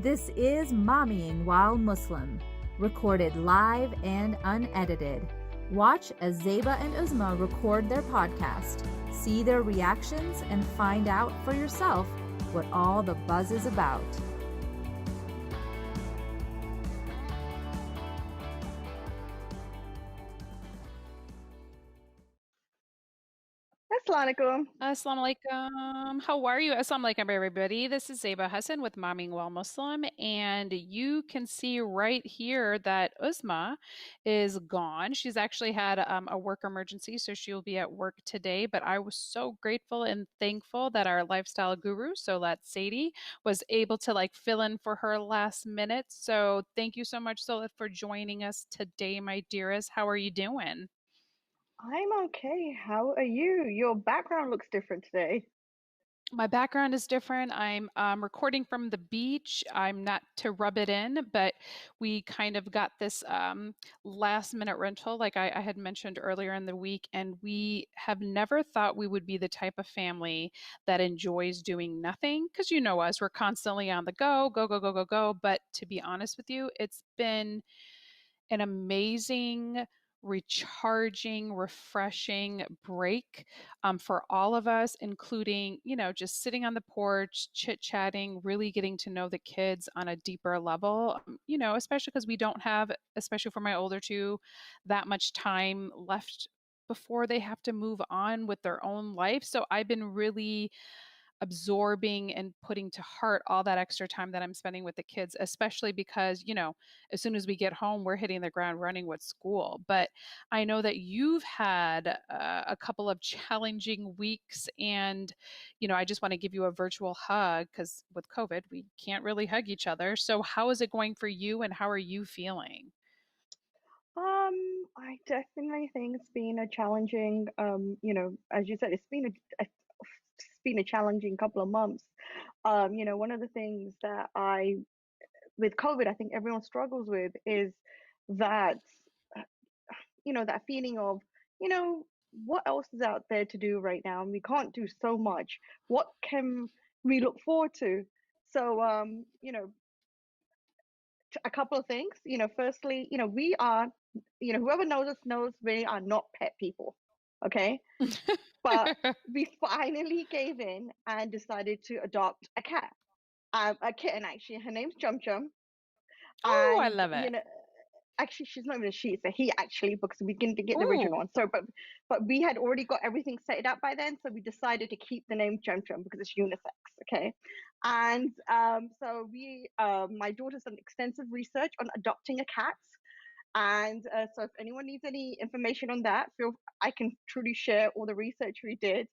This is Mommying While Muslim, recorded live and unedited. Watch as Zeba and Uzma record their podcast, see their reactions, and find out for yourself what all the buzz is about. Assalamu alaikum. Assalamu alaikum. How are you? Assalamu alaikum, everybody. This is Zeba Hassan with Mommyingwhilemuslim, and you can see right here that Uzma is gone. She's actually had a work emergency, so she'll be at work today. But I was so grateful and thankful that our lifestyle guru, so that's Sadie, was able to fill in for her last minute. So thank you so much, Solat, for joining us today, my dearest. How are you doing? I'm okay. How are you? Your background looks different today. My background is different. I'm recording from the beach. I'm not to rub it in, but we kind of got this last minute rental, like I had mentioned earlier in the week. And we have never thought we would be the type of family that enjoys doing nothing. Because you know us, we're constantly on the go, go, go, go, go, go. But to be honest with you, it's been an amazing, recharging, refreshing break for all of us, including, just sitting on the porch, chit chatting, really getting to know the kids on a deeper level, especially because we don't have, especially for my older two, that much time left before they have to move on with their own life. So I've been really absorbing and putting to heart all that extra time that I'm spending with the kids, especially because, as soon as we get home, we're hitting the ground running with school. But I know that you've had a couple of challenging weeks, and, I just want to give you a virtual hug because with COVID, we can't really hug each other. So, how is it going for you, and how are you feeling? I definitely think it's been a challenging, as you said, it's been a challenging couple of months. One of the things that with COVID, I think everyone struggles with is that, uh, that feeling of, you know, what else is out there to do right now? And we can't do so much. What can we look forward to? So, a couple of things. Firstly, we are, whoever knows us knows we are not pet people. Okay. But we finally gave in and decided to adopt a cat, a kitten actually. Her name's Chum Chum. Oh, I And, love it. actually, she's not even a she, it's a he actually, because we didn't get the original Ooh. one. So, but we had already got everything set up by then, so we decided to keep the name Chum Chum because it's unisex. Okay. And so my daughter's done extensive research on adopting a cat. And so if anyone needs any information on that, I can truly share all the research we did.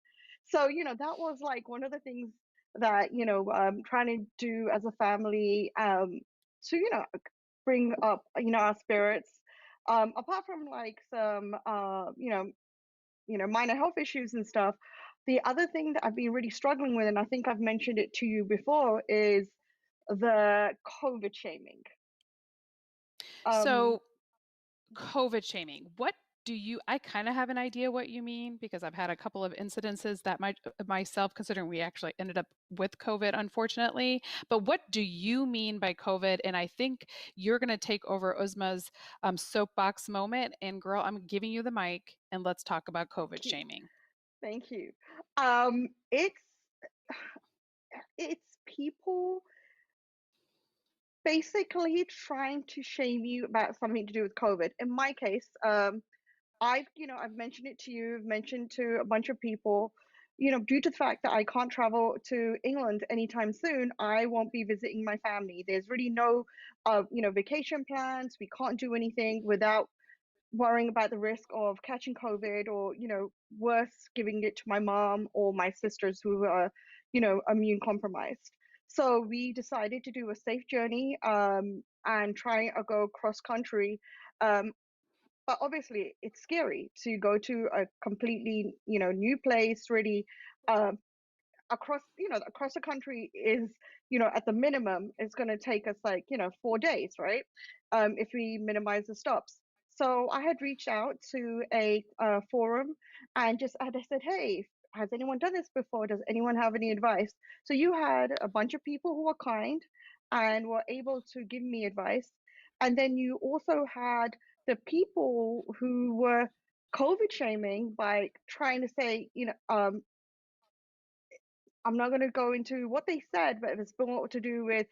So, that was like one of the things that, trying to do as a family, to, bring up, our spirits. Apart from like some, minor health issues and stuff. The other thing that I've been really struggling with, and I think I've mentioned it to you before, is the COVID shaming. Um, So, COVID shaming. I kind of have an idea what you mean because I've had a couple of incidences that myself, considering we actually ended up with COVID, unfortunately. But what do you mean by COVID? And I think you're going to take over Uzma's soapbox moment. And girl, I'm giving you the mic and let's talk about COVID thank you. shaming. Thank you. It's people basically trying to shame you about something to do with COVID. In my case, I've mentioned it to you, I've mentioned to a bunch of people, due to the fact that I can't travel to England anytime soon, I won't be visiting my family. There's really no, vacation plans. We can't do anything without worrying about the risk of catching COVID or, worse, giving it to my mom or my sisters who are, immune compromised. So we decided to do a safe journey, and try to go cross country. Um, but obviously it's scary to go to a completely, new place, really. Um, across you know across the country is, at the minimum it's going to take us like, 4 days, right? If we minimize the stops. So I had reached out to a forum and just I said, hey, has anyone done this before? Does anyone have any advice? So you had a bunch of people who were kind, and were able to give me advice. And then you also had the people who were COVID shaming by trying to say, I'm not going to go into what they said, but it's more to do with,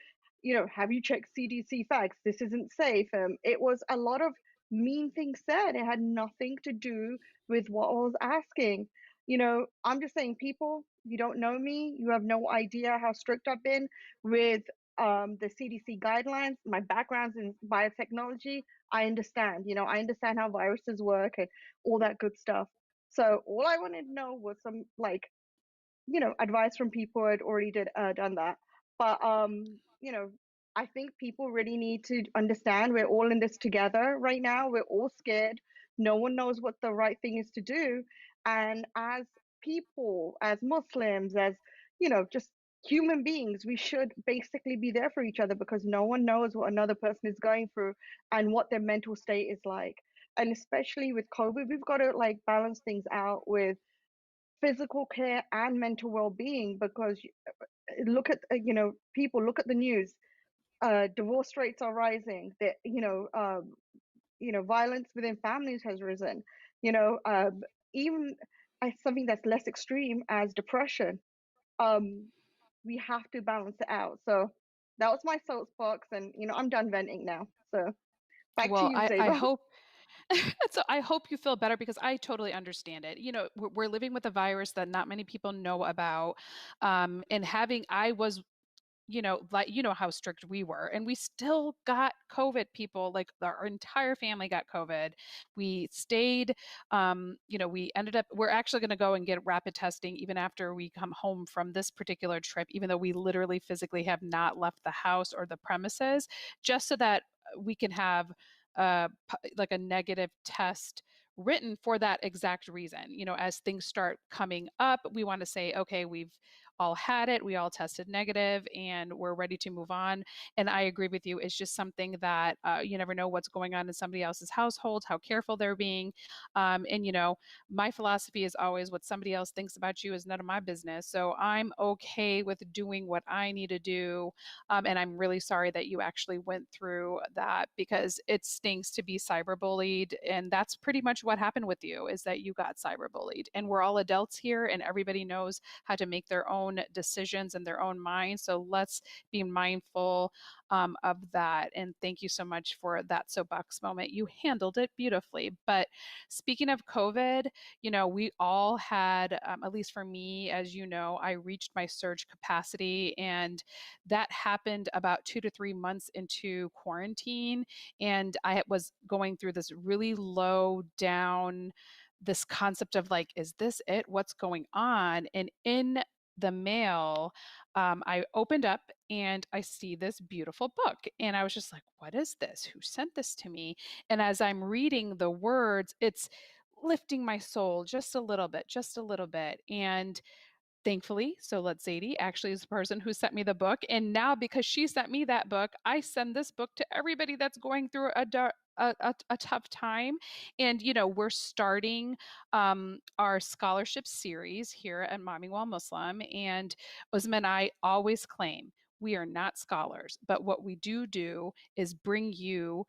have you checked CDC facts? This isn't safe. It was a lot of mean things said. It had nothing to do with what I was asking. I'm just saying, people, you don't know me. You have no idea how strict I've been with the CDC guidelines. My background's in biotechnology. I understand. I understand how viruses work and all that good stuff. So all I wanted to know was some advice from people who had already done that. But I think people really need to understand we're all in this together right now. We're all scared. No one knows what the right thing is to do. And as people, as Muslims, as just human beings, we should basically be there for each other, because no one knows what another person is going through and what their mental state is like. And especially with COVID, we've got to balance things out with physical care and mental well-being, because look at people, look at the news. Divorce rates are rising. That violence within families has risen. Even something that's less extreme as depression. We have to balance it out. So that was my soapbox, and I'm done venting now. So back to Well, you, I Zeba. hope so I hope you feel better, because I totally understand it. We're living with a virus that not many people know about. And I was, like, how strict we were, and we still got COVID. People, like, our entire family got COVID. We stayed, we ended up, we're actually going to go and get rapid testing even after we come home from this particular trip, even though we literally physically have not left the house or the premises, just so that we can have like a negative test written for that exact reason. As things start coming up, we want to say, okay, we've all had it, we all tested negative, and we're ready to move on. And I agree with you. It's just something that you never know what's going on in somebody else's household, how careful they're being. And my philosophy is always, what somebody else thinks about you is none of my business. So I'm okay with doing what I need to do. And I'm really sorry that you actually went through that, because it stinks to be cyberbullied. And that's pretty much what happened with you, is that you got cyberbullied. And we're all adults here, and everybody knows how to make their own decisions in their own mind. So let's be mindful of that. And thank you so much for that soapbox moment. You handled it beautifully. But speaking of COVID, we all had, at least for me, as you know, I reached my surge capacity, and that happened about 2 to 3 months into quarantine. And I was going through this really low down, this concept of like, is this it? What's going on? And in the mail, I opened up and I see this beautiful book. And I was just like, what is this? Who sent this to me? And as I'm reading the words, it's lifting my soul just a little bit, just a little bit. And thankfully, Solet Zadie actually is the person who sent me the book. And now, because she sent me that book, I send this book to everybody that's going through a tough time. And, we're starting our scholarship series here at Mommyingwhilemuslim. And Uzma and I always claim we are not scholars, but what we do is bring you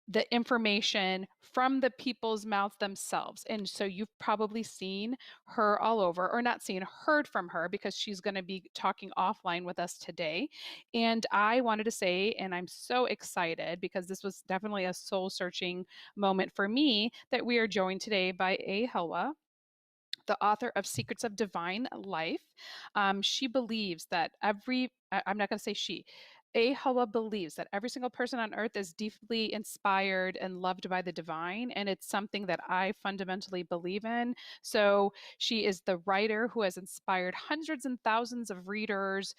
the information from the people's mouth themselves. And so you've probably seen her all over, or not seen, heard from her, because she's going to be talking offline with us today. And I wanted to say, and I'm so excited, because this was definitely a soul searching moment for me, that we are joined today by Helwa, the author of Secrets of Divine Life. She believes that I'm not going to say she, Helwa believes that every single person on earth is deeply inspired and loved by the divine. And it's something that I fundamentally believe in. So she is the writer who has inspired hundreds and thousands of readers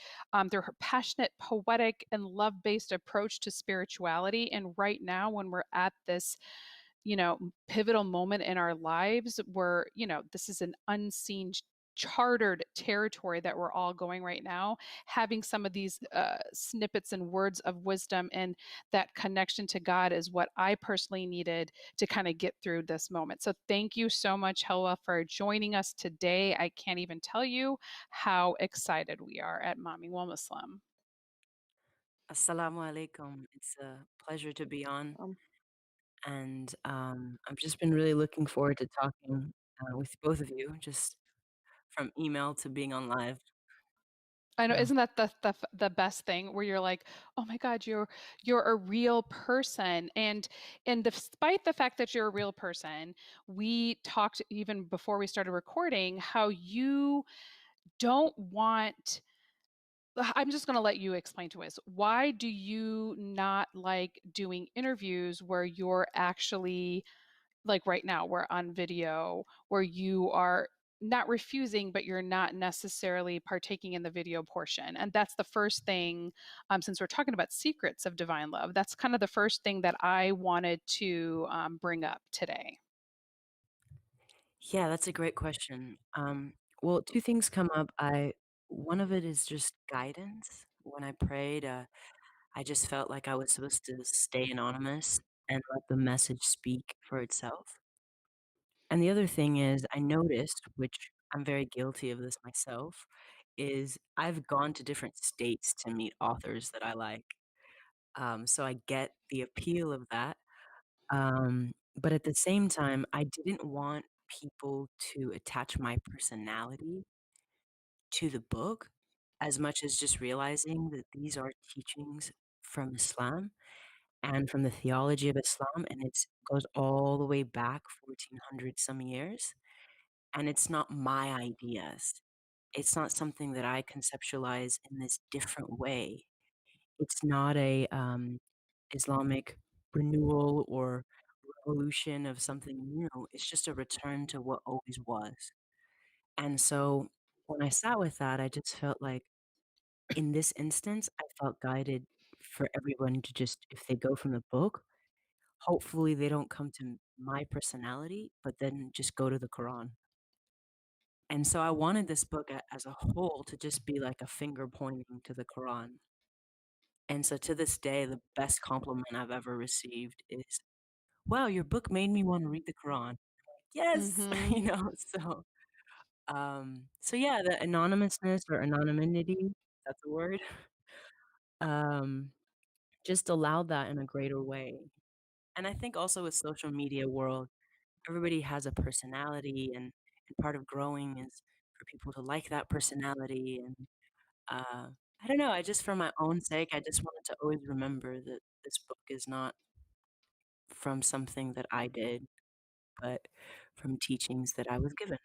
through her passionate, poetic, and love based approach to spirituality. And right now, when we're at this pivotal moment in our lives where, this is an unseen chartered territory that we're all going right now, having some of these snippets and words of wisdom and that connection to God is what I personally needed to kind of get through this moment. So thank you so much, Helwa, for joining us today. I can't even tell you how excited we are at Mommyingwhilemuslim. Assalamu alaikum. It's a pleasure to be on, Um, and I've just been really looking forward to talking with both of you, just from email to being on live. I know, So, isn't that the best thing where you're like, "Oh my God, you're a real person." And despite the fact that you're a real person, we talked even before we started recording how you don't want I'm just going to let you explain to us. Why do you not like doing interviews where you're actually like right now, we're on video where you are not refusing, but you're not necessarily partaking in the video portion. And that's the first thing, since we're talking about secrets of divine love, that's kind of the first thing that I wanted to bring up today. yeah, that's a great question. Well, two things come up. One of it is just guidance. When I prayed, I just felt like I was supposed to stay anonymous and let the message speak for itself. And the other thing is, I noticed, which I'm very guilty of this myself, is I've gone to different states to meet authors that I like. So I get the appeal of that. But at the same time, I didn't want people to attach my personality to the book as much as just realizing that these are teachings from Islam and from the theology of Islam, and it goes all the way back 1400 some years. And it's not my ideas. It's not something that I conceptualize in this different way. It's not a Islamic renewal or revolution of something new. It's just a return to what always was. And so when I sat with that, I just felt like in this instance, I felt guided for everyone to just, if they go from the book, hopefully they don't come to my personality, but then just go to the Quran. And so I wanted this book as a whole to just be like a finger pointing to the Quran. And so to this day, the best compliment I've ever received is, "Wow, your book made me want to read the Quran." Yes, Hmm. so yeah, the anonymousness or anonymity, that's a word, um, just allowed that in a greater way. And I think also with social media world, everybody has a personality, and part of growing is for people to like that personality. And I don't know, I just for my own sake, I just wanted to always remember that this book is not from something that I did, but from teachings that I was given.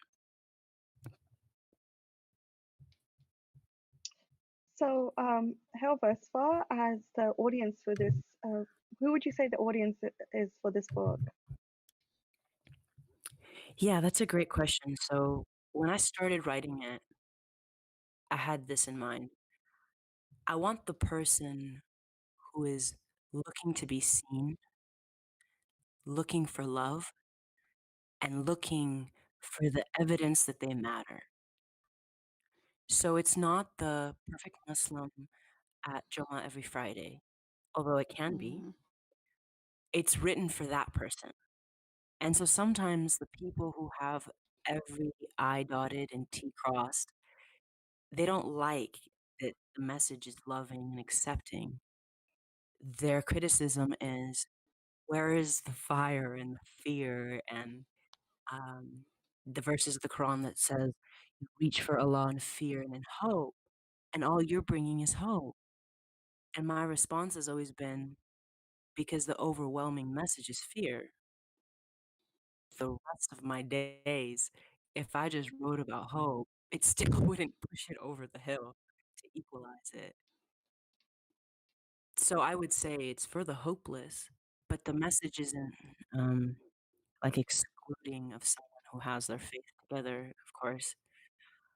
so, Helva, as far as the audience for this, who would you say the audience is for this book? Yeah, that's a great question. So when I started writing it, I had this in mind. I want the person who is looking to be seen, looking for love, and looking for the evidence that they matter. So it's not the perfect Muslim at Joma every Friday, although it can be. Hmm. It's written for that person. And so sometimes the people who have every I dotted and T crossed, they don't like that the message is loving and accepting. Their criticism is, where is the fire and the fear and um, the verses of the Quran that says, you reach for Allah in fear and in hope, and all you're bringing is hope. And my response has always been, because the overwhelming message is fear. The rest of my days, if I just wrote about hope, it still wouldn't push it over the hill to equalize it. So I would say it's for the hopeless, but the message isn't like excluding of someone who has their faith together, of course.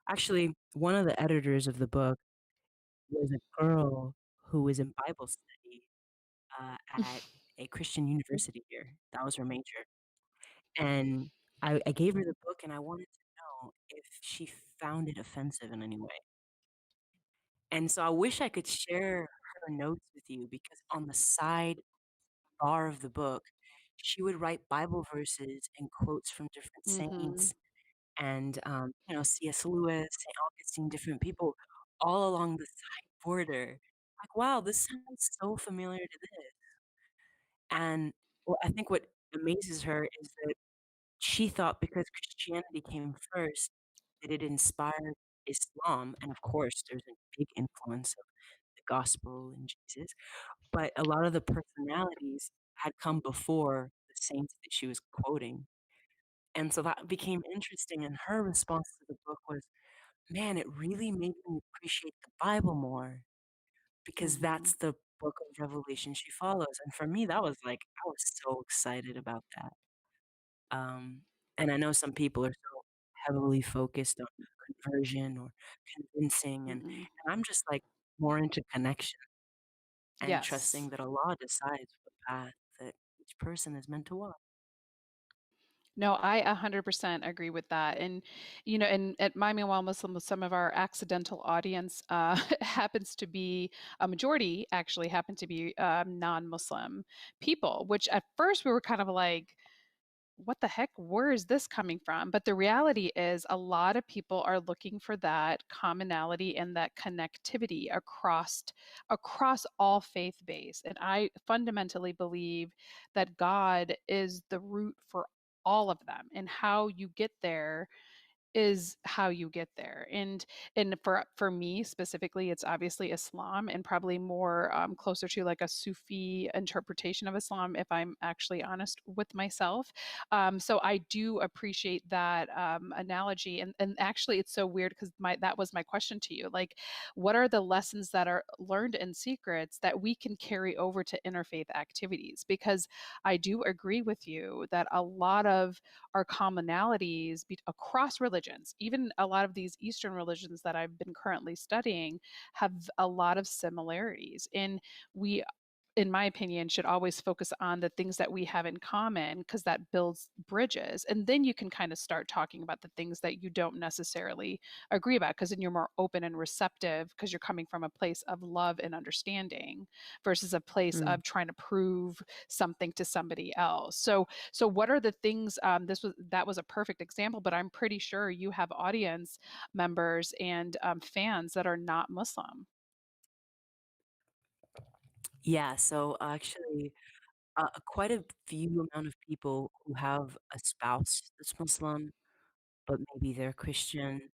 Actually, one of the editors of the book was a girl who was in Bible study at a Christian university here. That was her major. And I gave her the book and I wanted to know if she found it offensive in any way. And so I wish I could share her notes with you because on the side bar of the book, she would write Bible verses and quotes from different Hmm. saints and, C.S. Lewis, St. Augustine, different people all along the side border. like, wow, this sounds so familiar to this. And well, I think what amazes her is that she thought because Christianity came first, that it inspired Islam. And of course, there's a big influence of the gospel and Jesus. But a lot of the personalities had come before the saints that she was quoting. And so that became interesting. And her response to the book was, man, it really made me appreciate the Bible more because Hmm. that's the book of Revelation she follows. And for me, that was like, I was so excited about that. Um, and I know some people are so heavily focused on conversion or convincing, Mm-mm. and I'm just like more into connection and Yes. trusting that Allah decides what path that each person is meant to walk. No, I 100% agree with that. And, and at Mommyingwhile Muslim, some of our accidental audience happens to be a majority, actually, happen to be non Muslim people, which at first we were kind of like, what the heck? Where is this coming from? But the reality is, a lot of people are looking for that commonality and that connectivity across all faith base. And I fundamentally believe that God is the root for all of them, and how you get there is how you get there. And for me specifically, it's obviously Islam, and probably more closer to like a Sufi interpretation of Islam, if I'm actually honest with myself. So I do appreciate that analogy. And actually, it's so weird because my that was my question to you. Like, what are the lessons that are learned in secrets that we can carry over to interfaith activities? Because I do agree with you that a lot of our commonalities across religions, even a lot of these Eastern religions that I've been currently studying, have a lot of similarities. And we, in my opinion, should always focus on the things that we have in common, because that builds bridges. And then you can kind of start talking about the things that you don't necessarily agree about, because then you're more open and receptive, because you're coming from a place of love and understanding versus a place Mm. of trying to prove something to somebody else. So what are the things, that was a perfect example, but I'm pretty sure you have audience members and fans that are not Muslim. Yeah, so actually, quite a few amount of people who have a spouse that's Muslim, but maybe they're Christian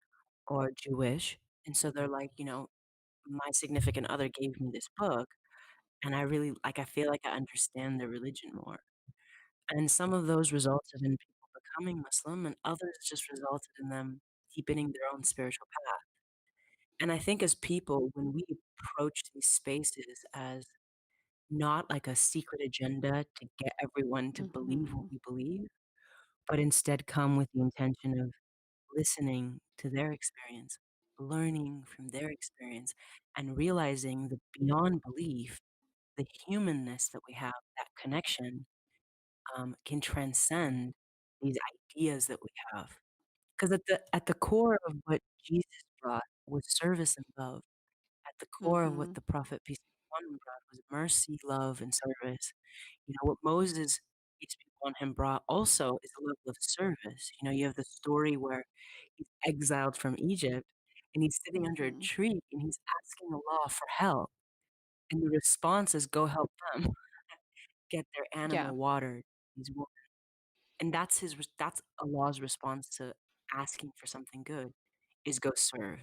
or Jewish. And so they're like, my significant other gave me this book, and I really like, I feel like I understand their religion more. And some of those resulted in people becoming Muslim, and others just resulted in them deepening their own spiritual path. And I think as people, when we approach these spaces as not like a secret agenda to get everyone to believe what Hmm. we believe, but instead come with the intention of listening to their experience, learning from their experience, and realizing that beyond belief, the humanness that we have, that connection, can transcend these ideas that we have. Because at the core of what Jesus brought was service and love. At the core of what Hmm. the prophet peace be upon him brought was mercy, love, and service. What Moses peace be upon him brought also is a level of service. You have the story where he's exiled from Egypt and he's sitting under a Hmm. tree and he's asking Allah for help. And the response is go help them get their Yeah. animal watered. He's And that's Allah's response to asking for something good is go serve.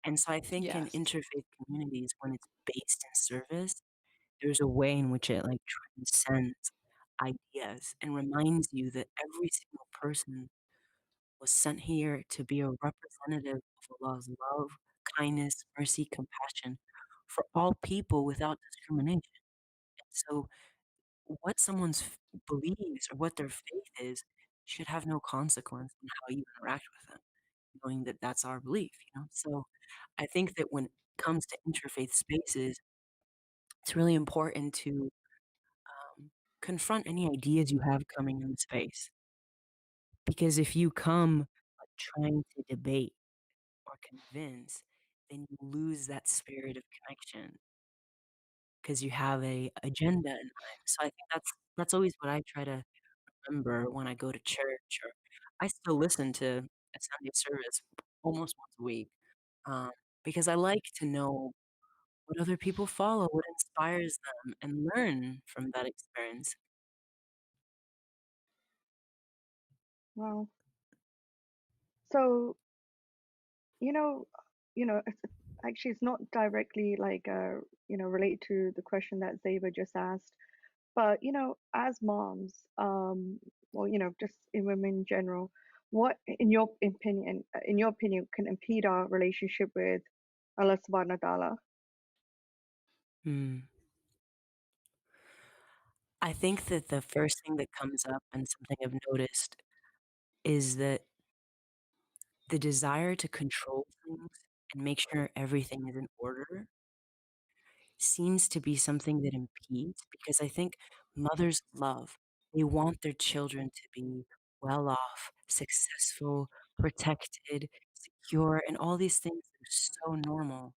And so I think in Yes. interfaith communities, when it's based in service, there's a way in which it like transcends ideas and reminds you that every single person was sent here to be a representative of Allah's love, kindness, mercy, compassion for all people without discrimination. So what someone's believes or what their faith is should have no consequence in how you interact with them, knowing that that's our belief. So I think that when it comes to interfaith spaces, it's really important to confront any ideas you have coming in the space. Because if you come trying to debate or convince, then you lose that spirit of connection because you have a agenda in mind. So I think that's always what I try to remember when I go to church, or I still listen to a Sunday service almost once a week, um, because I like to know what other people follow, what inspires them, and learn from that experience. Wow. So, you know, actually, it's not directly like related to the question that Zeba just asked, but as moms, or just in women in general, what, in your opinion, can impede our relationship with Allah Subhanahu wa Taala? Hmm. I think that the first thing that comes up and something I've noticed is that the desire to control things and make sure everything is in order seems to be something that impedes because I think mothers love, they want their children to be well off, successful, protected, secure, and all these things that are so normal.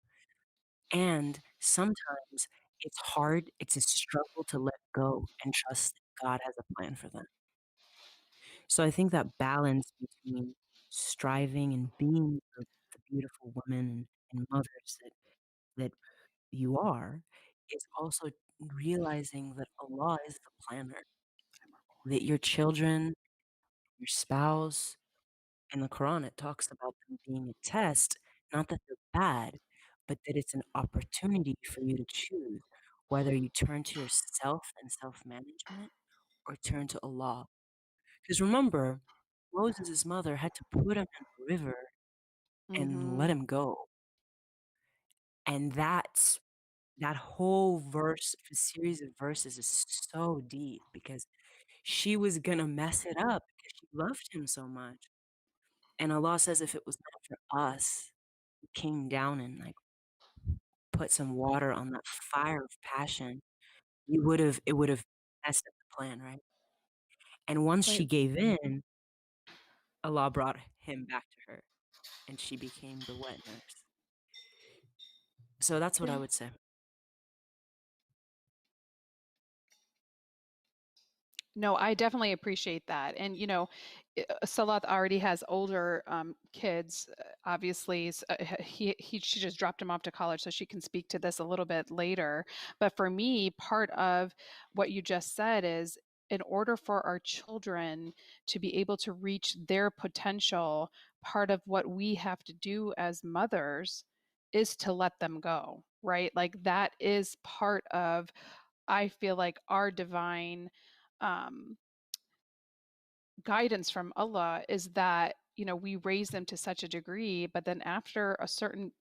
And sometimes it's hard, it's a struggle to let go and trust that God has a plan for them. So I think that balance between striving and being the beautiful women and mothers that you are is also realizing that Allah is the planner, that your children, your spouse, in the Quran, it talks about them being a test, not that they're bad, but that it's an opportunity for you to choose whether you turn to yourself and self management or turn to Allah. Because remember, Moses' mother had to put him in the river and Mm-hmm. let him go. And that whole series of verses is so deep because she was gonna mess it up because she loved him so much. And Allah says if it was not for us, He came down and like put some water on that fire of passion, it would have messed up the plan, right? And once she Right. gave in, Allah brought him back to her and she became the wet nurse. So that's what I Yeah. would say. No, I definitely appreciate that. And, Salat already has older kids, obviously. She just dropped him off to college, so she can speak to this a little bit later. But for me, part of what you just said is in order for our children to be able to reach their potential, part of what we have to do as mothers is to let them go, right? Like that is part of, I feel like, our divine um, guidance from Allah is that we raise them to such a degree, but then after a certain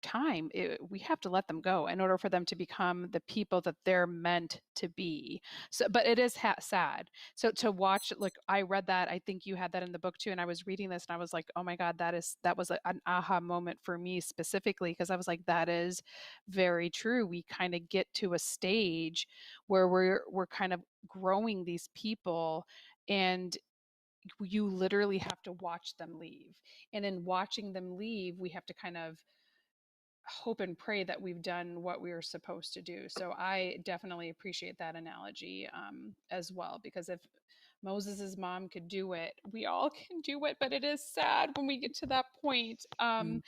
time, we have to let them go in order for them to become the people that they're meant to be. So, but it is sad. So to watch, like I read that, I think you had that in the book too, and I was reading this and I was like, oh my God, that was an aha moment for me specifically because I was like, that is very true. We kind of get to a stage where we're kind of growing these people and you literally have to watch them leave. And in watching them leave, we have to kind of hope and pray that we've done what we were supposed to do. So I definitely appreciate that analogy as well, because if Moses's mom could do it, we all can do it. But it is sad when we get to that point. Mm.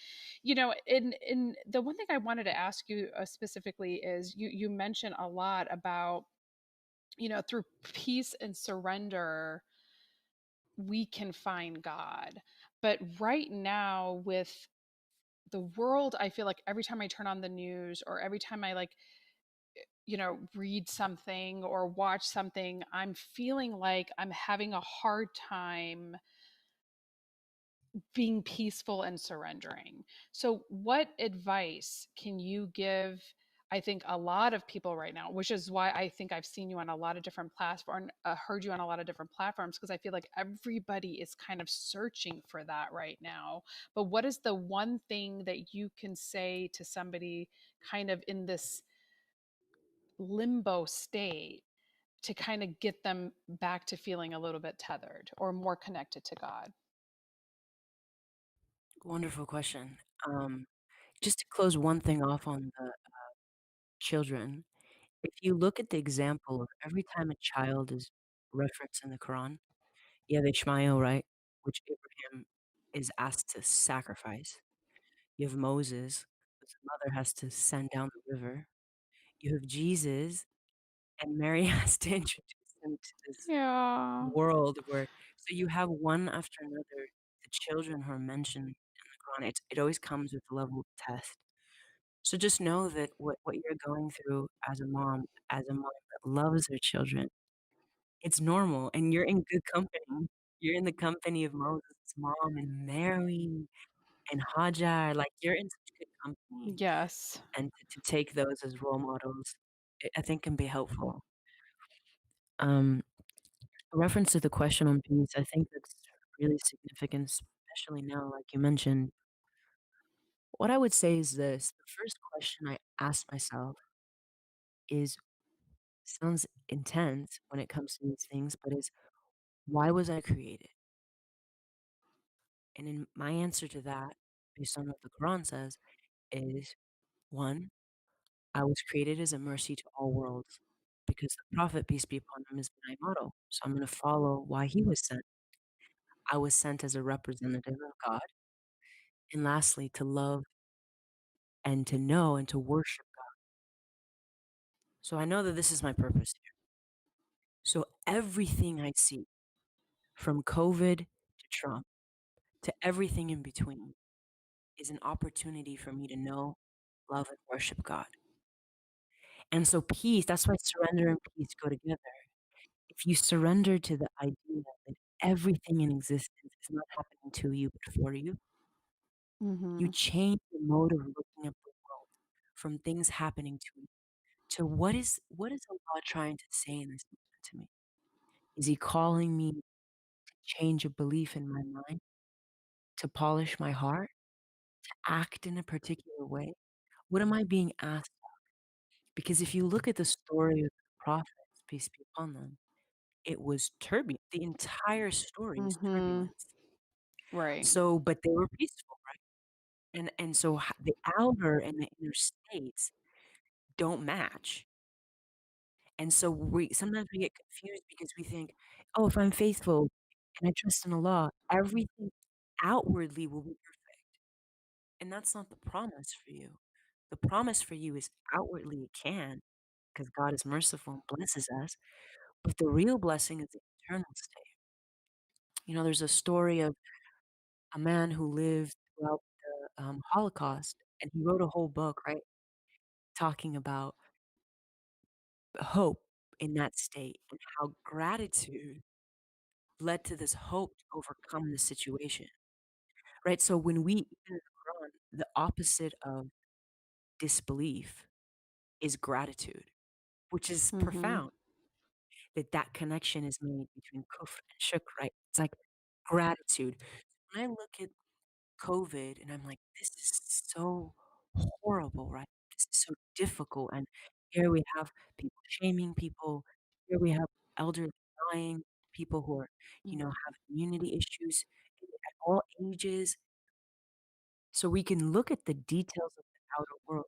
In the one thing I wanted to ask you specifically is you mentioned a lot about through peace and surrender we can find God. But right now, with the world, I feel like every time I turn on the news or every time I read something or watch something, I'm feeling like I'm having a hard time being peaceful and surrendering. So, what advice can you give? I think a lot of people right now, which is why I think I've seen you on a lot of different platforms, heard you on a lot of different platforms, because I feel like everybody is kind of searching for that right now. But what is the one thing that you can say to somebody kind of in this limbo state to kind of get them back to feeling a little bit tethered or more connected to God? Wonderful question. Just to close one thing off on the children, if you look at the example of every time a child is referenced in the Quran, you have Ishmael, right? Which Abraham is asked to sacrifice. You have Moses, because the mother has to send down the river. You have Jesus, and Mary has to introduce him to this Yeah. world where so you have one after another, the children who are mentioned in the Quran, it always comes with a level of test. So just know that what you're going through as a mom that loves her children, it's normal and you're in good company. You're in the company of Moses' mom and Mary and Hajar, like you're in such good company. Yes. And to take those as role models, I think can be helpful. Um, a reference to the question on peace, I think that's really significant, especially now, like you mentioned. What I would say is this: the first question I ask myself is sounds intense when it comes to these things, but is why was I created? And in my answer to that, based on what the Quran says, is one, I was created as a mercy to all worlds because the Prophet, peace be upon him, is my model. So I'm going to follow why he was sent. I was sent as a representative of God. And lastly, to love and to know and to worship God. So I know that this is my purpose here. So everything I see, from COVID to Trump to everything in between, is an opportunity for me to know, love, and worship God. And so peace, that's why surrender and peace go together. If you surrender to the idea that everything in existence is not happening to you but for you, you Mm-hmm. change the mode of looking at the world from things happening to you to what is Allah trying to say in this moment to me? Is he calling me to change a belief in my mind, to polish my heart, to act in a particular way? What am I being asked? Because if you look at the story of the prophets, peace be upon them, it was turbulent. The entire story was Mm-hmm. turbulence. Right. So, but they were peaceful, right? And so the outer and the inner states don't match. And so we sometimes we get confused because we think, oh, if I'm faithful and I trust in Allah, everything outwardly will be perfect. And that's not the promise for you. The promise for you is outwardly it can, because God is merciful and blesses us. But the real blessing is the eternal state. You know, there's a story of a man who lived throughout the Holocaust, and he wrote a whole book, right, talking about hope in that state and how gratitude led to this hope to overcome the situation, right? So when we, in the Quran, the opposite of disbelief is gratitude, which is Mm-hmm. profound. That connection is made between kufr and shukr, right? It's like gratitude. When I look at COVID and I'm like, this is so horrible, right? This is so difficult. And here we have people shaming people. Here we have elderly dying, people who are, have immunity issues at all ages. So we can look at the details of the outer world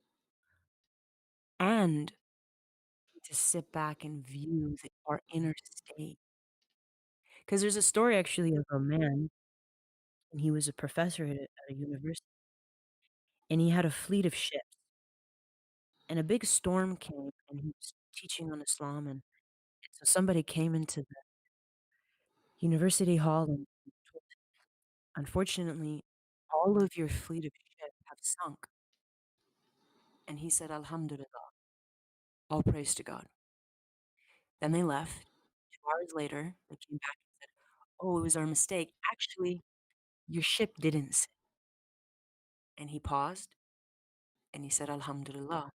and to sit back and view our inner state. Because there's a story actually of a man, and he was a professor at a university, and he had a fleet of ships. And a big storm came, and he was teaching on Islam, and so somebody came into the university hall and told him, unfortunately, all of your fleet of ships have sunk. And he said, Alhamdulillah, all praise to God. Then they left. 2 hours later, they came back and said, oh, it was our mistake. Actually, your ship didn't sink. And he paused and he said, Alhamdulillah.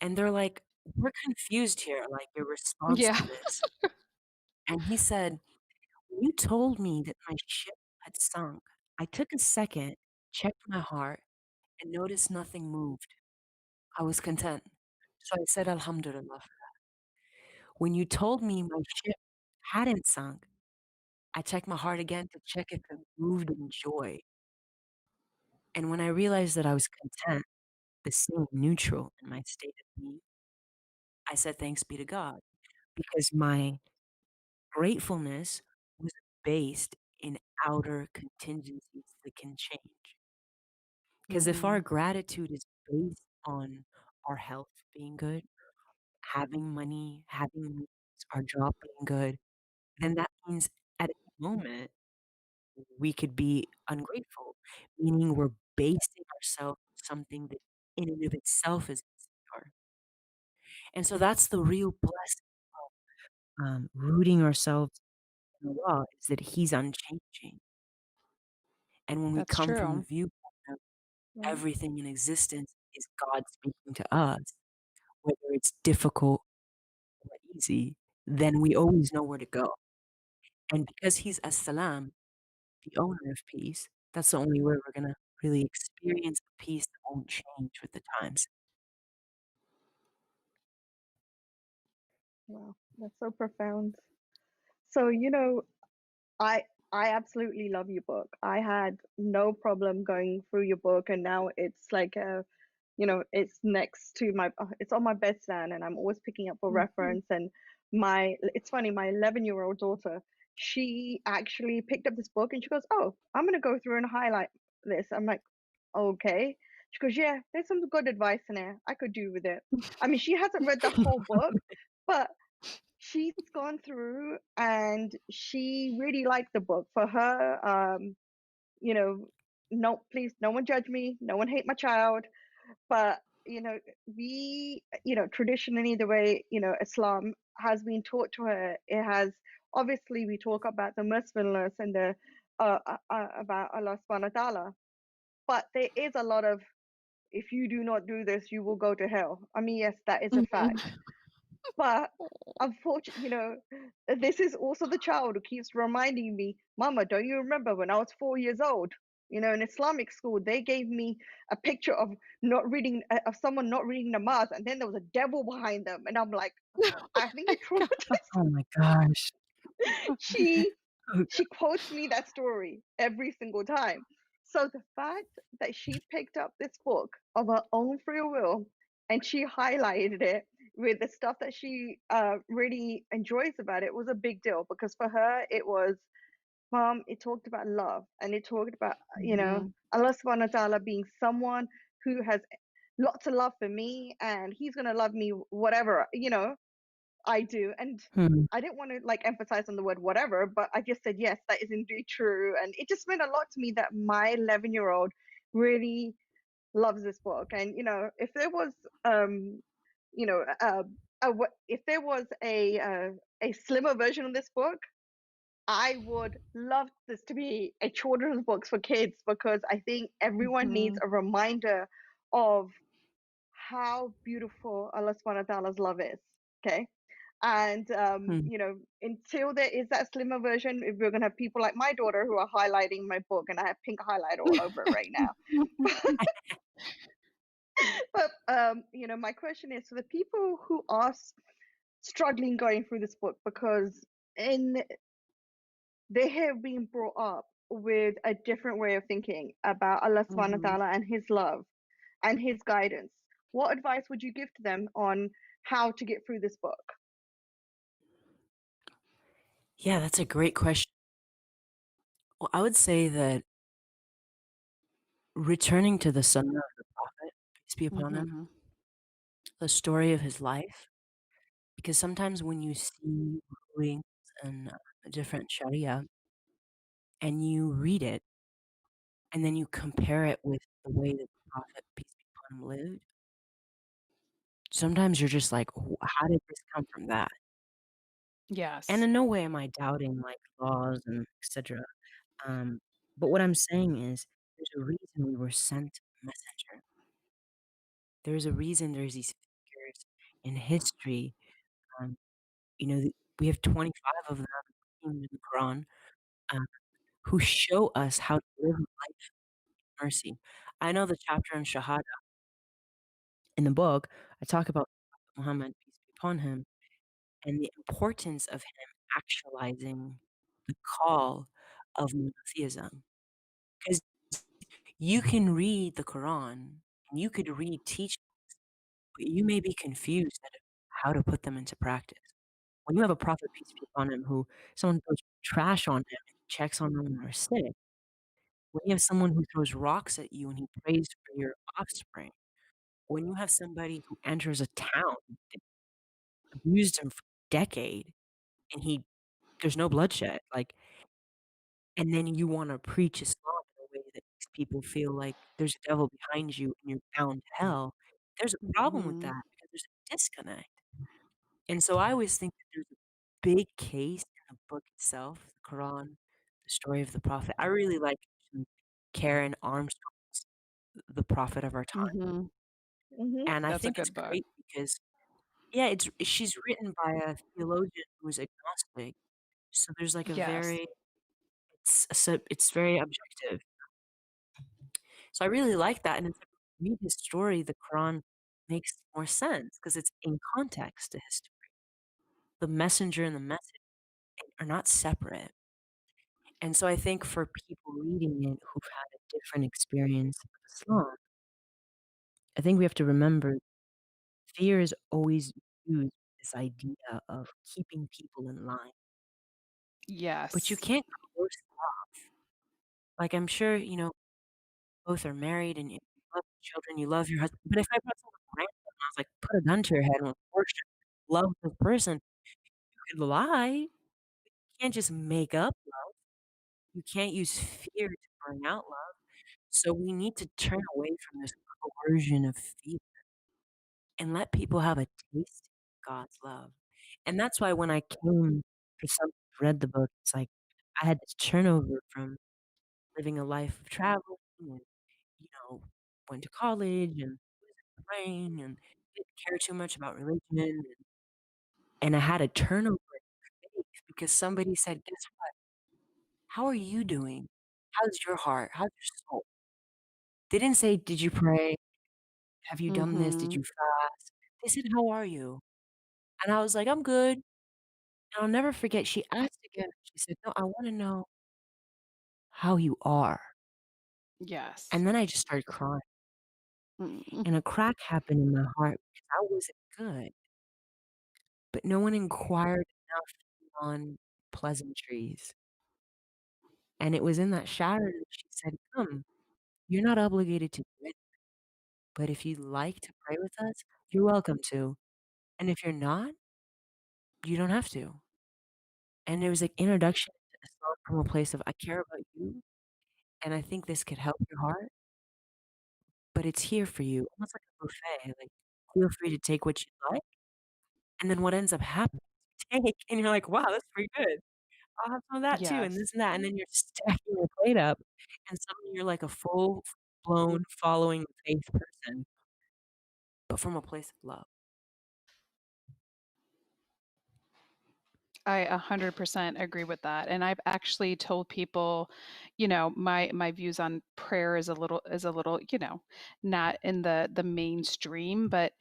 And they're like, we're confused here, like your response Yeah. to this. And he said, when you told me that my ship had sunk, I took a second, checked my heart, and noticed nothing moved. I was content. So I said, Alhamdulillah. When you told me my ship hadn't sunk, I checked my heart again to check if it moved in joy. And when I realized that I was content, the same neutral in my state of being, I said, thanks be to God, because my gratefulness was based in outer contingencies that can change. Because if our Mhm. gratitude is based on our health being good, having money, having means, our job being good, then that means at any moment we could be ungrateful, meaning we're basing ourselves on something that in and of itself is insecure. And so that's the real blessing rooting ourselves in Allah is that He's unchanging. And when we That's come from the true. viewpoint of Right. everything in existence is God speaking to us, whether it's difficult or easy, then we always know where to go. And because He's As-Salam, the owner of peace, that's the only way we're gonna really experience the peace that won't change with the times. Wow, that's so profound. So, I I absolutely love your book. I had no problem going through your book, and now it's like it's next to it's on my bedstand, and I'm always picking up for Mhm. reference. And it's funny, my 11-year-old daughter, she actually picked up this book and she goes, "Oh, I'm gonna go through and highlight this." I'm like, "Okay." She goes, "Yeah, there's some good advice in there. I could do with it." I mean, she hasn't read the whole book, but she's gone through and she really liked the book. For her, you know, no, please, no one judge me, no one hate my child, but traditionally, the way Islam has been taught to her, it has, obviously we talk about the mercifulness and the about Allah subhanahu wa ta'ala, but there is a lot of, if you do not do this you will go to hell. I mean, yes, that is a Mhm. fact, but unfortunately, this is also the child who keeps reminding me, "Mama, don't you remember when I was 4 years old? In Islamic school, they gave me a picture of not reading, of someone not reading namaz, and then there was a devil behind them." And I'm like, I think it traumatized. Oh my gosh. she Oh, she quotes me that story every single time. So the fact that she picked up this book of her own free will and she highlighted it with the stuff that she really enjoys about it was a big deal, because for her it was, Mom, it talked about love, and it talked about, Mhm. Allah subhanahu wa ta'ala being someone who has lots of love for me, and he's going to love me whatever, I do. And hmm. I didn't want to like emphasize on the word whatever, but I just said, yes, that is indeed true. And it just meant a lot to me that my 11-year-old really loves this book. And, if there was, you know, if there was a slimmer version of this book, I would love this to be a children's books for kids, because I think everyone needs Mhm. a reminder of how beautiful Allah subhanahu wa ta'ala's love is. Okay. And Hmm. until there is that slimmer version, if we're gonna have people like my daughter who are highlighting my book, and I have pink highlight all over it right now. But my question is, for the people who are struggling going through this book, because in they have been brought up with a different way of thinking about Allah subhanahu wa Mhm. ta'ala and his love and his guidance, what advice would you give to them on how to get through this book? Yeah, that's a great question. Well, I would say that returning to the sunnah of the Prophet, peace be upon him, Mhm. the story of his life, because sometimes when you see rulings and different sharia and you read it and then you compare it with the way that the Prophet, peace be upon him, lived, sometimes you're just like, how did this come from that? And Yes. in no way am I doubting like laws and etc. Um, but what I'm saying is there's a reason we were sent a messenger. There's a reason there's these figures in history. Um, we have 25 of them in the Quran, uh, who show us how to live life in mercy. I know the chapter on Shahada in the book, I talk about Muhammad, peace be upon him, and the importance of him actualizing the call of monotheism. Because you can read the Quran and you could read teachings, but you may be confused at how to put them into practice. When you have a prophet, peace be upon him, who someone throws trash on him and checks on them when they're sick, when you have someone who throws rocks at you and he prays for your offspring, when you have somebody who enters a town that abused him for a decade and there's no bloodshed, like, and then you wanna preach Islam in a way that makes people feel like there's a devil behind you and you're bound to hell, there's a problem with Mhm. that because there's a disconnect. And so I always think that there's a big case in the book itself, the Quran, the story of the prophet. I really like Karen Armstrong's The Prophet of Our Time, Mhm. Mhm. and I That's a think it's good book. great because yeah, she's written by a theologian who's agnostic, so there's like a Yes. very it's very objective. So I really like that, and it's like when you read his story, the Quran makes more sense because it's in context to history. The messenger and the message are not separate. And so I think for people reading it who've had a different experience of Islam, I think we have to remember fear is always used this idea of keeping people in line. But you Yes. can't coerce like I'm sure, both are married and you love your children, you love your husband. But if I brought someone random and I was like, put a gun to your head and force you to love this person, you could lie. You can't just make up love. You can't use fear to bring out love. So we need to turn away from this coercion of fear and let people have a taste of God's love. And that's why when I came for some read the book, it's like I had this turnover from living a life of travel and, you know, went to college and praying and didn't care too much about religion and I had a turnover in faith because somebody said, "Guess what? How are you doing? How's your heart? How's your soul?" They didn't say, "Did you pray? Have you done this? Did Mhm. you fast?" They said, "How are you?" And I was like, "I'm good." And I'll never forget, she asked again. She said, "No, I wanna know how you are." Yes. And then I just started crying, Mm. and a crack happened in my heart because I wasn't good, but no one inquired enough on pleasantries. And it was in that shadow that she said, "Come, you're not obligated to do it, but if you'd like to pray with us, you're welcome to. And if you're not, you don't have to." And there was like introduction to Islam from a place of I care about you, and I think this could help your heart, but it's here for you, almost like a buffet. Like, feel free to take what you like, and then what ends up happening is you take, and you're like, "Wow, that's pretty good. I'll have some of that too, and Yes. this and that," and then you're stacking your plate up, and suddenly you're like a full-blown following the faith person, but from a place of love. I 100% agree with that. And I've actually told people, my views on prayer is a little, not in the mainstream, but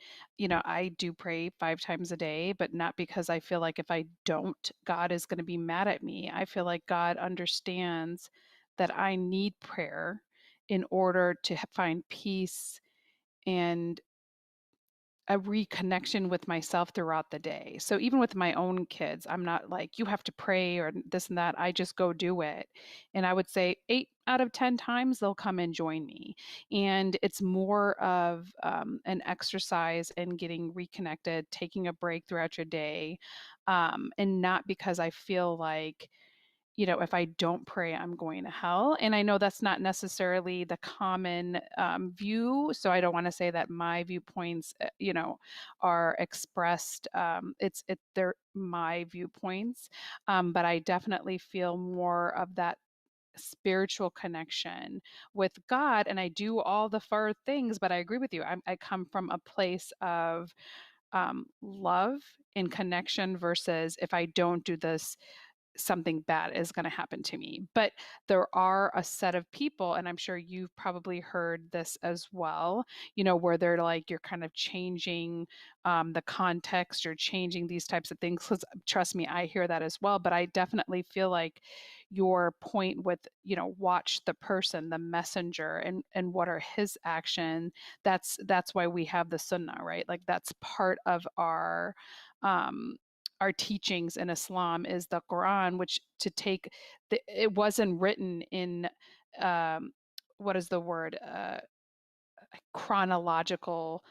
I do pray 5 times a day, but not because I feel like if I don't, God is going to be mad at me. I feel like God understands that I need prayer in order to find peace and a reconnection with myself throughout the day. So even with my own kids, I'm not like, you have to pray or this and that. I just go do it. And I would say 8 out of 10 times they'll come and join me. And it's more of an exercise in getting reconnected, taking a break throughout your day. And not because I feel like, if I don't pray, I'm going to hell. And I know that's not necessarily the common view. So I don't want to say that my viewpoints, are expressed. They're my viewpoints, but I definitely feel more of that spiritual connection with God. And I do all the far things, but I agree with you. I come from a place of love and connection versus if I don't do this something bad is going to happen to me. But there are a set of people, and I'm sure you've probably heard this as well, where they're like, you're kind of changing the context, you're changing these types of things. 'Cause trust me, I hear that as well. But I definitely feel like your point with, watch the person, the messenger, and what are his action. That's why we have the sunnah, right? Like that's part of um our teachings in Islam is the Quran, which it wasn't written in what is the word? Chronological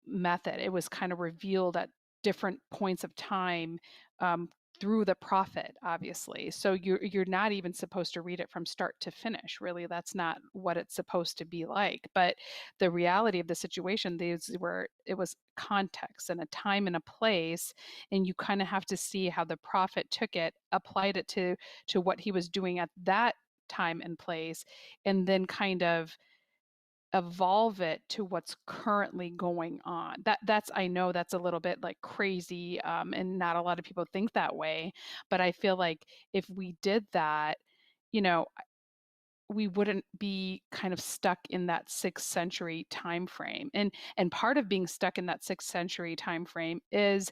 method. It was kind of revealed at different points of time through the prophet, obviously. So you're not even supposed to read it from start to finish. Really, that's not what it's supposed to be like. But the reality of the situation, these were it was context and a time and a place, and you kind of have to see how the prophet took it, applied it to what he was doing at that time and place, and then kind of evolve it to what's currently going on. That's I know that's a little bit like crazy, and not a lot of people think that way, but I feel like if we did that, you know, we wouldn't be kind of stuck in that 6th century time frame. And part of being stuck in that 6th century time frame is,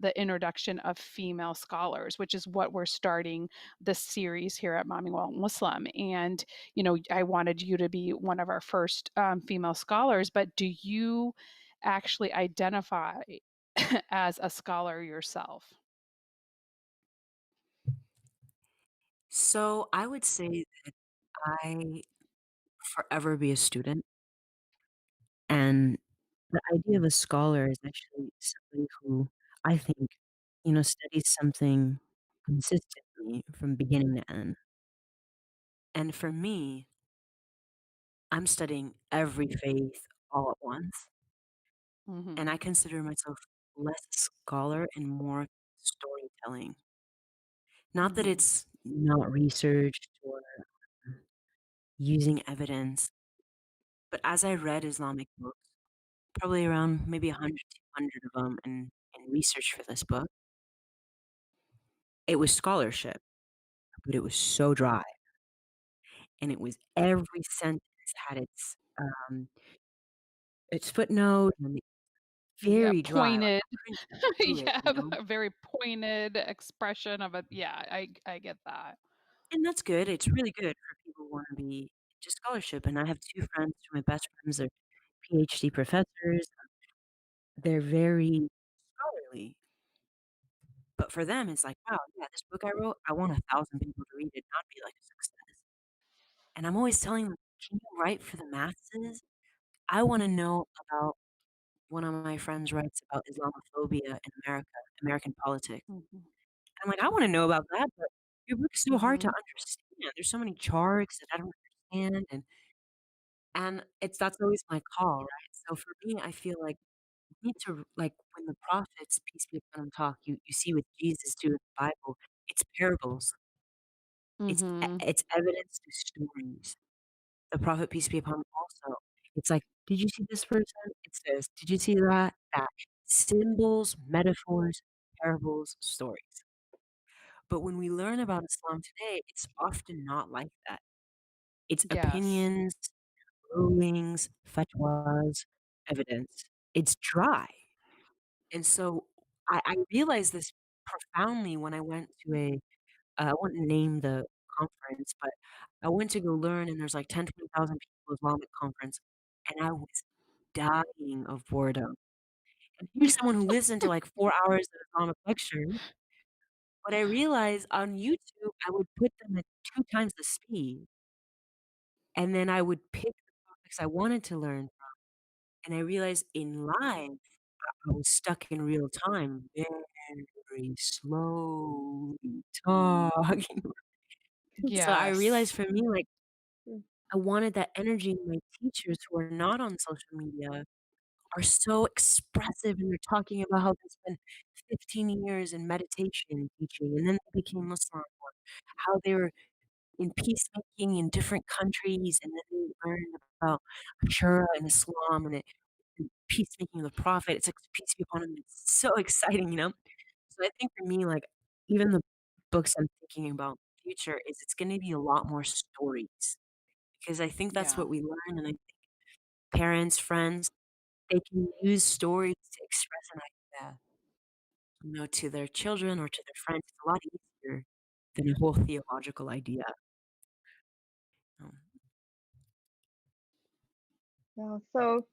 the introduction of female scholars, which is what we're starting this series here at Mommyingwhilemuslim. And I wanted you to be one of our first female scholars, but do you actually identify as a scholar yourself? So I would say that I forever be a student, and the idea of a scholar is actually somebody who I think, studies something consistently from beginning to end. And for me, I'm studying every faith all at once, and Hmm. I consider myself less scholar and more storytelling. Not that Hmm. it's not researched or using evidence, but as I read Islamic books, probably around maybe 100, 200 of them in research for this book, it was scholarship, but it was so dry, and it was every sentence had its footnote, and it's Yeah, very dry, like, pointed. I couldn't get through it, Yeah, you know? a very pointed expression of it. Yeah, I get that. And that's good, it's really good for people who wanna be into scholarship, and I have 2 friends, 2 of my best friends, they're PhD professors, they're very scholarly, but for them, it's like, "Wow, yeah, this book I wrote, I want 1,000 people to read it, not be like a success." And I'm always telling them, "Can you write for the masses?" I wanna know about one of my friends writes about Islamophobia in America, American politics. Mhm. I'm like, "I wanna know about that, but your book is so hard to Mhm. understand. There's so many charts that I don't understand," and that's always my call, right? So for me, I feel like you need to like, when the prophets, peace be upon them, talk, you see what Jesus do in the Bible, it's parables. Mhm. It's evidence through stories. The prophet, peace be upon him, also. It's like, "Did you see this person? It's this. Did you see that? That." Symbols, metaphors, parables, stories. But when we learn about Islam today, it's often not like that. It's Yes. opinions, rulings, fatwas, evidence. It's dry. And so I realized this profoundly when I went to I won't name the conference, but I went to go learn, and there's like 10, 20,000 people Islamic conference, and I was dying of boredom. And here's someone who listened to like 4 hours of Islamic lecture, but I realized on YouTube, I would put them at 2 times the speed, and then I would pick the topics I wanted to learn, and I realized in live, I was stuck in real time, very slowly talking. So I realized Yes. for me, like, Mm. I wanted that energy in my teachers who are not on social media are so expressive, and they're talking about how they spent 15 years in meditation teaching, and then they became Muslim, or how they were in peacemaking in different countries, and then they learned about Ashura and Islam and peacemaking of the Prophet. It's like peace be upon him. It's so exciting, you know? So I think for me, like, even the books I'm thinking about in the future is it's gonna be a lot more stories, because I think that's Yeah. what we learn, and I think parents, friends, they can use stories to express an idea, to their children or to their friends. It's a lot easier than a whole theological idea. Um, Yeah. So,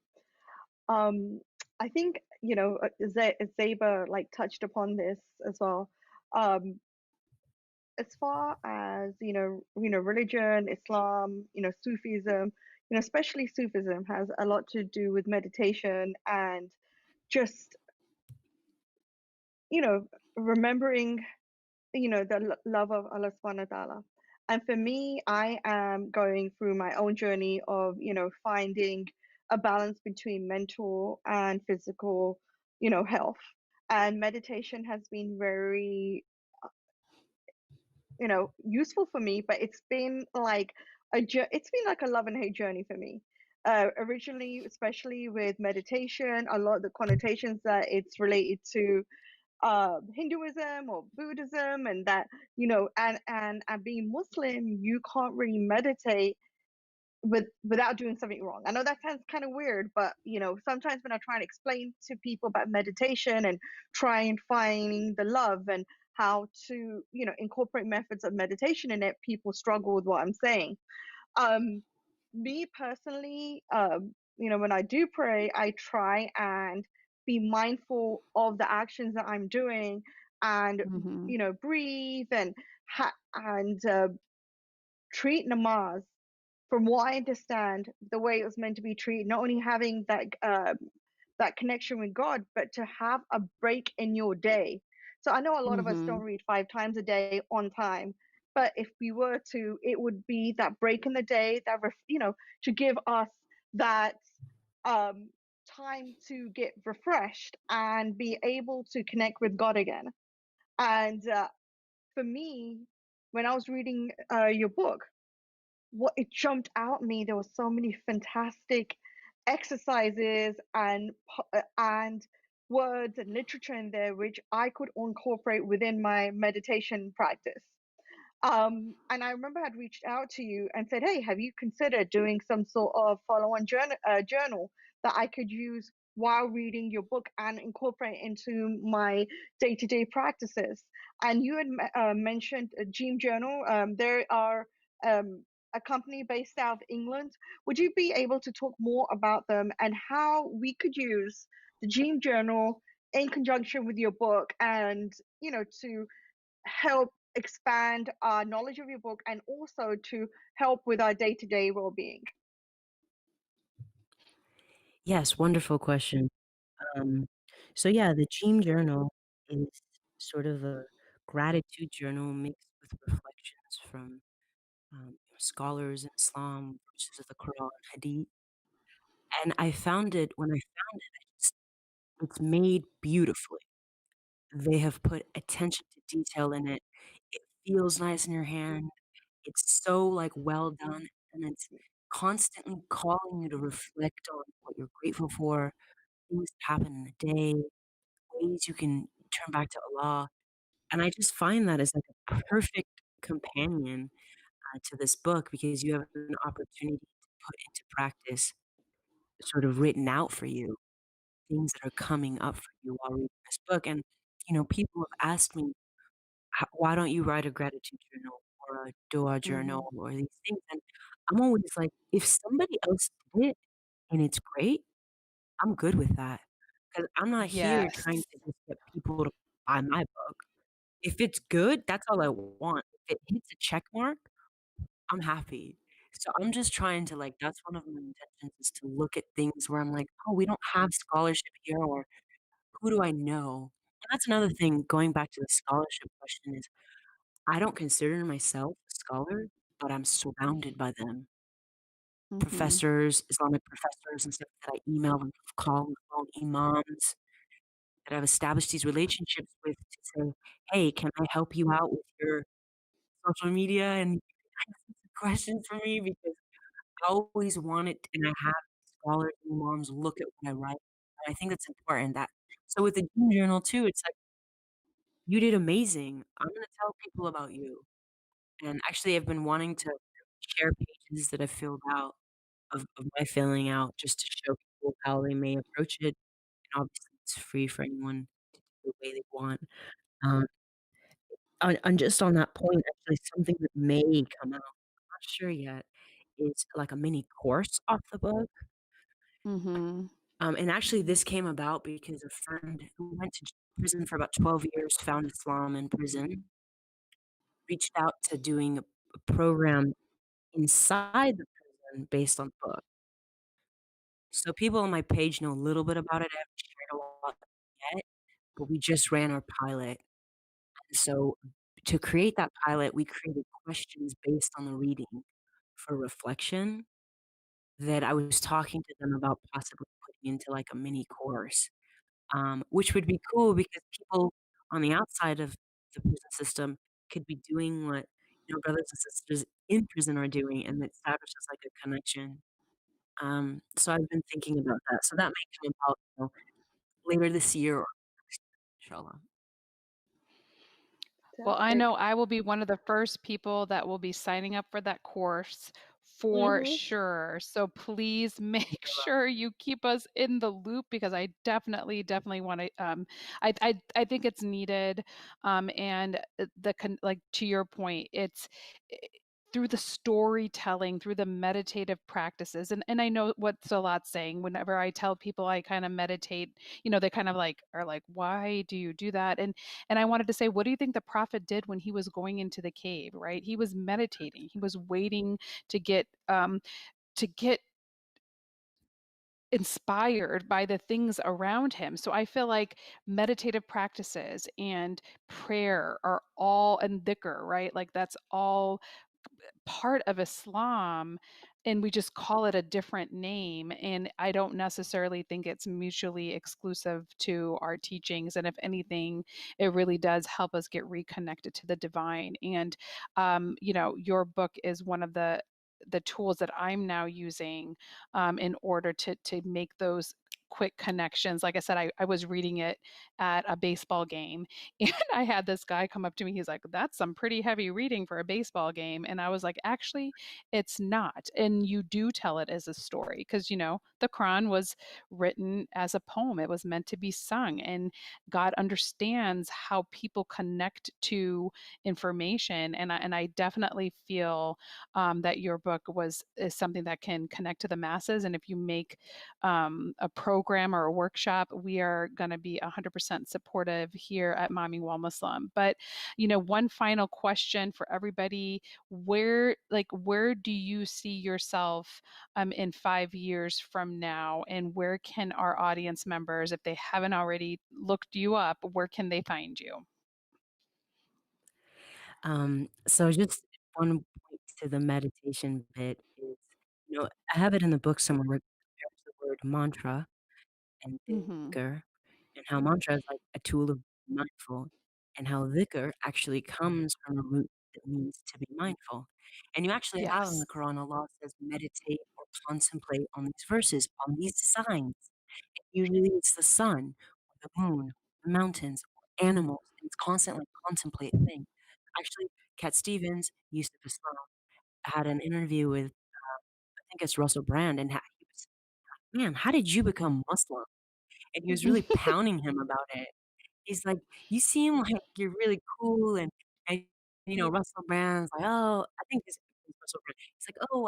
um, I think Zeba like touched upon this as well. Um, as far as religion, Islam, Sufism, especially Sufism has a lot to do with meditation and just remembering the love of Allah subhanahu wa ta'ala. And for me, I am going through my own journey of finding a balance between mental and physical health. And meditation has been very useful for me, but it's been like it's been like a love and hate journey for me. Originally, especially with meditation, a lot of the connotations that it's related to Hinduism or Buddhism, and that and being Muslim, you can't really meditate without doing something wrong. I know that sounds kind of weird, but sometimes when I try and explain to people about meditation and try and finding the love and how to incorporate methods of meditation in it, people struggle with what I'm saying. um Me personally, when I do pray, I try and be mindful of the actions that I'm doing, and Mm-hmm. breathe and treat namaz from what I understand, the way it was meant to be treated, not only having that connection with God, but to have a break in your day. So I know a lot of us Mm-hmm. don't read 5 times a day on time, but if we were to, it would be that break in the day that to give us that um, time to get refreshed and be able to connect with God again. And for me, when I was reading your book, what it jumped out at me, there were so many fantastic exercises and words and literature in there which I could incorporate within my meditation practice. And I remember I'd reached out to you and said, hey, have you considered doing some sort of follow-on journal that I could use while reading your book and incorporate into my day-to-day practices? And you had mentioned a Gene Journal. There are a company based out of England. Would you be able to talk more about them and how we could use the Gene Journal in conjunction with your book, and to help expand our knowledge of your book and also to help with our day-to-day well-being? Yes, wonderful question. Um, so yeah, the Dream Journal is sort of a gratitude journal mixed with reflections from scholars in Islam, verses of the Quran, Hadith. And I found it when I found it, it's made beautifully. They have put attention to detail in it. It feels nice in your hand. It's so like well done, and it's constantly calling you to reflect on what you're grateful for, things that happen in the day, ways you can turn back to Allah. And I just find that as like a perfect companion to this book because you have an opportunity to put into practice sort of written out for you things that are coming up for you while reading this book. And, people have asked me, why don't you write a gratitude journal or a dua Mm-hmm. journal or these things? And I'm always like, if somebody else did it and it's great, I'm good with that. Because I'm not here trying Yes. to just get people to buy my book. If it's good, that's all I want. If it hits a check mark, I'm happy. So I'm just trying to like that's one of my intentions is to look at things where I'm like, "Oh, we don't have scholarship here," or "Who do I know?" And that's another thing, going back to the scholarship question is, I don't consider myself a scholar, but I'm surrounded by them. Mm-hmm. Professors, Islamic professors and stuff that I email and call on the phone, imams that I've established these relationships with to say, "Hey, can I help you out with your social media and questions for me?" Because I always wanted and I have scholars and moms look at what I write, and I think that's important that so with the Dream Journal too, it's like, "You did amazing. I'm gonna tell people about you." And actually, I've been wanting to share pages that I've filled out of my filling out just to show people how they may approach it, and obviously, it's free for anyone to do the way they want. Um, on just on that point, actually, something that may come out, I'm not sure yet, is like a mini course off the book. Mm-hmm. And actually, this came about because a friend who went to prison for about 12 years found Islam in prison, reached out to doing a program inside the prison based on the book. So people on my page know a little bit about it. I haven't shared a lot yet, but we just ran our pilot. So to create that pilot, we created questions based on the reading for reflection that I was talking to them about possibly putting into like a mini course, which would be cool because people on the outside of the prison system could be doing what brothers and sisters in prison are doing, and it establishes like a connection. So I've been thinking about that. So that might come about, later this year or next year, inshallah. Well, I Fantastic. know I will be one of the first people that will be signing up for that course for Mhm. sure. So please make sure you keep us in the loop because I definitely want to. I think it's needed. And like to your point, it's i- through the storytelling, through the meditative practices, and I know what Salat's saying. Whenever I tell people I kind of meditate, they kind of like are like, why do you do that? And I wanted to say, what do you think the prophet did when he was going into the cave, right? He was meditating. He was waiting to get inspired by the things around him. So I feel like meditative practices and prayer are all and dhikr, right? Like that's all part of Islam, and we just call it a different name. And I don't necessarily think it's mutually exclusive to our teachings. And if anything, it really does help us get reconnected to the divine. And your book is one of the tools that I'm now using in order to make those quick connections. Like I said, I was reading it at a baseball game and I had this guy come up to me. He's like, that's some pretty heavy reading for a baseball game. And I was like, actually, it's not. And you do tell it as a story because, the Quran was written as a poem, it was meant to be sung. And God understands how people connect to information. And I definitely feel that your book is something that can connect to the masses. And if you make a program or a workshop, we are going to be 100% supportive here at Mommyingwhilemuslim. But one final question for everybody: where do you see yourself in 5 years from now, and where can our audience members, if they haven't already looked you up, where can they find you? So just one point to the meditation bit is, I have it in the book somewhere where it compares the word mantra and Hmm. dhikr, and how mantra is like a tool of being mindful, and how dhikr actually comes from a root that means to be mindful. And you actually have in Yes. the Quran, Allah says, meditate or contemplate on these verses, on these signs. Usually it's the sun, or the moon, the mountains, or animals, and it's constantly contemplate thing. Actually, Cat Stevens, Yusuf Islam, had an interview with, I think it's Russell Brand, and he was, man, how did you become Muslim? And he was really pounding him about it. He's like, "You seem like you're really cool," and Russell Brand's like, "Oh," I think it's Russell Brand. He's like, "Oh,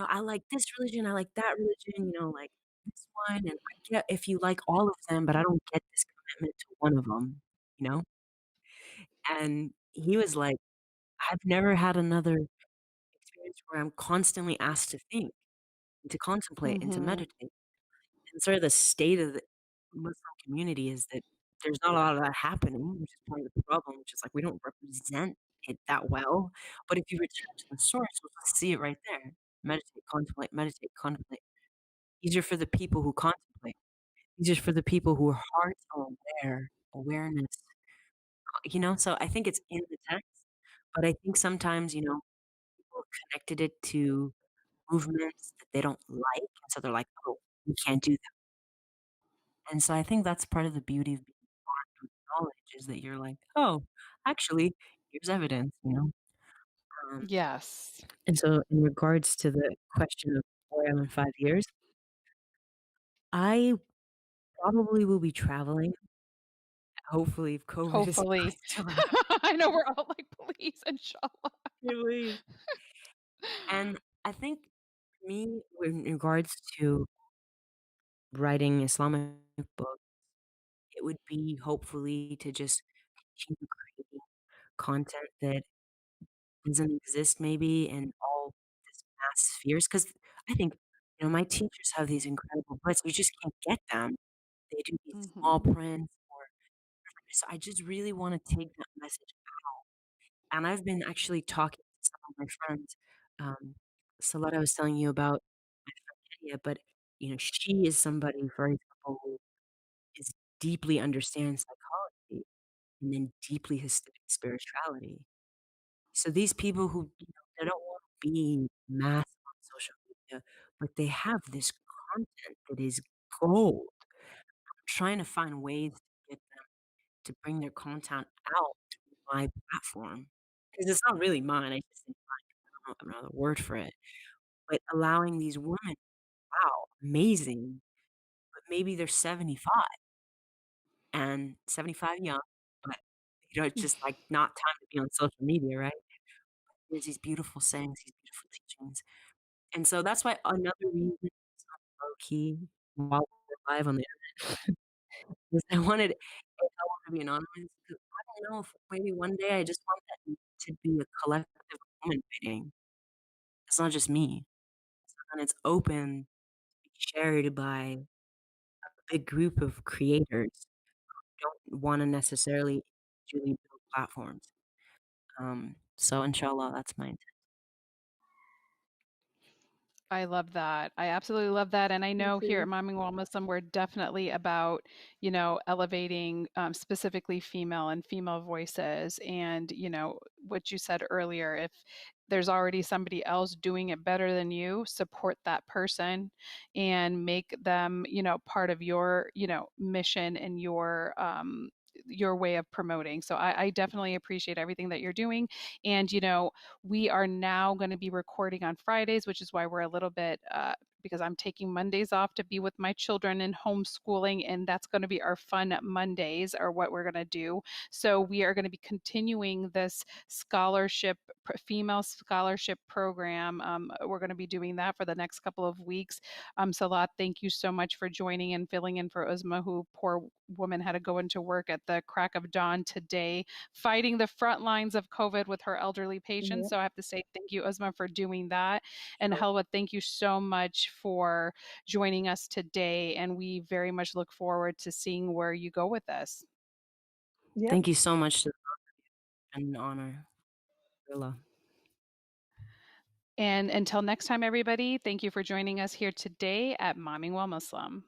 I like this religion, I like that religion, like this one, and I get if you like all of them, but I don't get this commitment to one of them," you know? And he was like, "I've never had another experience where I'm constantly asked to think, and to contemplate, and to Hmm. meditate." And sort of the state of the Muslim community is that there's not a lot of that happening, which is part of the problem, which is like we don't represent it that well. But if you return to the source, we'll just see it right there. Meditate, contemplate. Easier for the people who contemplate. Easier for the people whose hearts are awareness. So I think it's in the text, but I think sometimes, people have connected it to movements that they don't like, and so they're like, "Oh, we can't do that." And so I think that's part of the beauty of being armed with knowledge is that you're like, "Oh, actually, here's evidence." Um, Yes. and so in regards to the question of where I am in 5 years, I probably will be traveling, hopefully, if COVID is not Hopefully. still out. I know we're all like, please, inshallah. Please. And I think for me, in regards to writing Islamic books, it would be hopefully to just continue creating content that doesn't exist maybe in all this mass spheres. Because I think, my teachers have these incredible books, you just can't get them. They do these small Mhm. prints or so I just really wanna take that message, and I've been actually talking to some of my friends. Um, Saletta, I was telling you about my friend Lydia, but, she is somebody, for example, who is deeply understands psychology and then deeply has studied spirituality. So these people who, they don't wanna be mass on social media, but they have this content that is gold. I'm trying to find ways to get them to bring their content out to my platform, because it's not really mine, I just think I don't know another word for it, but allowing these women, wow, amazing, but maybe they're 75 and 75 young, but, it's just, like, not time to be on social media, right? There's these beautiful sayings, these beautiful teachings, and so that's why another reason it's not low key while we're live on the internet is I wanted to be anonymous because I don't know if maybe one day I just want that to be a collective woman writing. It's not just me, and it's open to be shared by a big group of creators who don't wanna necessarily individually build platforms. So inshallah, that's my intent. I love that. I absolutely love that. And I Me know here at too. Mommyingwhilemuslim, we're definitely about, elevating specifically female and female voices. And, what you said earlier, if there's already somebody else doing it better than you, support that person and make them, part of your, mission and your way of promoting. So I definitely appreciate everything that you're doing. And, we are now going to be recording on Fridays, which is why we're a little bit, because I'm taking Mondays off to be with my children and homeschooling, and that's going to be our fun Mondays, or what we're going to do. So we are going to be continuing this female scholarship program. We're going to be doing that for the next couple of weeks. Salat, thank you so much for joining and filling in for Uzma, who, poor woman, had to go into work at the crack of dawn today, fighting the front lines of COVID with her elderly patients. Yeah. So I have to say thank you, Uzma, for doing that. And Inshallah. Helwa, thank you so much for joining us today. And we very much look forward to seeing where you go with this. Yep. Thank you so much to an honor. Billah. And until next time, everybody, thank you for joining us here today at Momming Well Muslim.